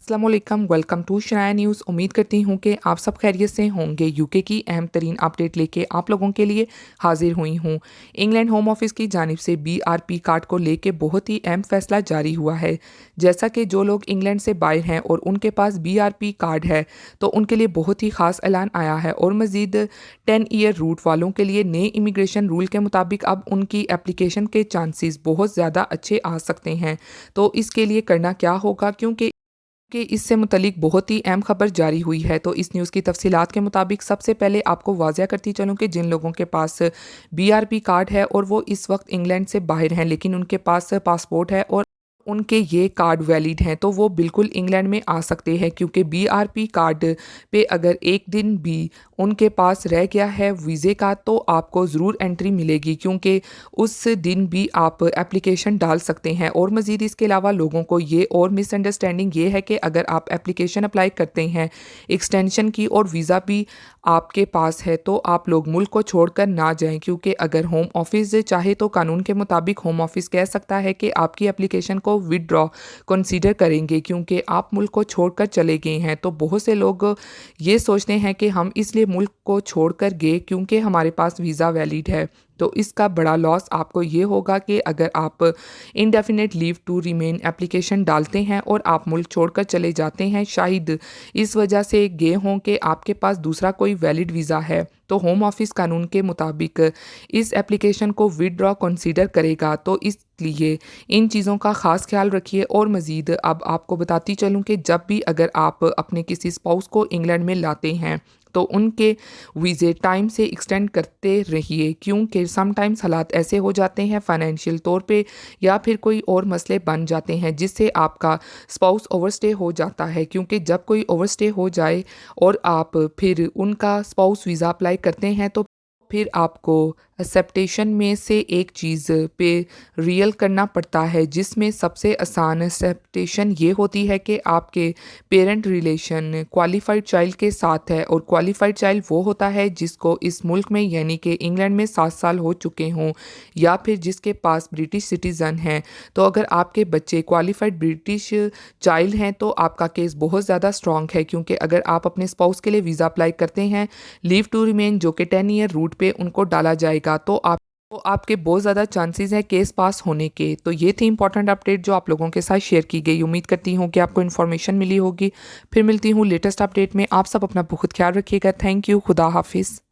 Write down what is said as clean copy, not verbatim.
अस्सलामुअलैकुम, welcome to Shanaya news. उम्मीद करती हूँ कि आप सब खैरियत से होंगे। यूके की अहम तरीन अपडेट लेके आप लोगों के लिए हाजिर हुई हूँ। इंग्लैंड होम ऑफिस की जानिब से बीआरपी कार्ड को लेके बहुत ही अहम फैसला जारी हुआ है। जैसा कि जो लोग इंग्लैंड से बाहर हैं और उनके पास बीआरपी कार्ड है तो उनके लिए बहुत ही ख़ास ऐलान आया है। और मज़ीद 10 ईयर रूट वालों के लिए नए इमिग्रेशन रूल के मुताबिक अब उनकी एप्लीकेशन के चांसेस बहुत ज़्यादा अच्छे आ सकते हैं। तो इसके लिए करना क्या होगा, क्योंकि कि इससे मुतलिक बहुत ही अहम खबर जारी हुई है। तो इस न्यूज़ की तफसीलात के मुताबिक सबसे पहले आपको वाज़िया करती चलूँ कि जिन लोगों के पास बीआरपी कार्ड है और वो इस वक्त इंग्लैंड से बाहर हैं लेकिन उनके पास पासपोर्ट है और उनके ये कार्ड वैलिड हैं तो वो बिल्कुल इंग्लैंड में आ सकते हैं, क्योंकि बीआरपी कार्ड पे अगर एक दिन भी उनके पास रह गया है वीज़े का तो आपको ज़रूर एंट्री मिलेगी, क्योंकि उस दिन भी आप एप्लीकेशन डाल सकते हैं। और मज़ीद इसके अलावा लोगों को ये और मिसअंडरस्टैंडिंग ये है कि अगर आप एप्लीकेशन अप्लाई करते हैं एक्सटेंशन की और वीज़ा भी आपके पास है तो आप लोग मुल्क को छोड़कर ना जाएं, क्योंकि अगर होम ऑफिस चाहे तो कानून के मुताबिक होम ऑफिस कह सकता है कि आपकी एप्लीकेशन को विदड्रॉ कंसीडर करेंगे क्योंकि आप मुल्क को छोड़कर चले गए हैं। तो बहुत से लोग ये सोचते हैं कि हम इसलिए मुल्क को छोड़कर गए क्योंकि हमारे पास वीज़ा वैलिड है। तो इसका बड़ा लॉस आपको ये होगा कि अगर आप indefinite leave to remain application डालते हैं और आप मुल्क छोड़कर चले जाते हैं, शायद इस वजह से गए हों कि आपके पास दूसरा कोई वैलिड वीज़ा है, तो होम ऑफिस कानून के मुताबिक इस एप्लीकेशन को विदड्रॉ कंसीडर करेगा। तो इसलिए इन चीज़ों का ख़ास ख्याल रखिए। और मज़ीद अब आपको बताती चलूँ कि जब भी अगर आप अपने किसी स्पाउस को इंग्लैंड में लाते हैं तो उनके वीज़े टाइम से एक्सटेंड करते रहिए, क्योंकि समटाइम्स हालात ऐसे हो जाते हैं फाइनेंशियल तौर पे या फिर कोई और मसले बन जाते हैं जिससे आपका स्पाउस ओवरस्टे हो जाता है। क्योंकि जब कोई ओवरस्टे हो जाए और आप फिर उनका स्पाउस वीज़ा अप्लाई करते हैं तो फिर आपको एक्सेप्टेशन में से एक चीज़ पे रियल करना पड़ता है, जिसमें सबसे आसान एक्सेप्टेशन ये होती है कि आपके पेरेंट रिलेशन क्वालिफाइड चाइल्ड के साथ है। और क्वालिफाइड चाइल्ड वो होता है जिसको इस मुल्क में यानी कि इंग्लैंड में 7 साल हो चुके हों या फिर जिसके पास ब्रिटिश सिटीज़न हैं। तो अगर आपके बच्चे क्वालिफाइड ब्रिटिश चाइल्ड हैं तो आपका केस बहुत ज़्यादा स्ट्रॉन्ग है, क्योंकि अगर आप अपने स्पाउस के लिए वीज़ा अप्लाई करते हैं लीव टू रिमेन जो कि 10 ईयर रूट पे उनको डाला जाएगा तो आपके बहुत ज़्यादा चांसेस हैं केस पास होने के। तो ये थी इंपॉर्टेंट अपडेट जो आप लोगों के साथ शेयर की गई। उम्मीद करती हूँ कि आपको इन्फॉर्मेशन मिली होगी। फिर मिलती हूँ लेटेस्ट अपडेट में। आप सब अपना बहुत ख्याल रखिएगा। Thank you. खुदा हाफिज़।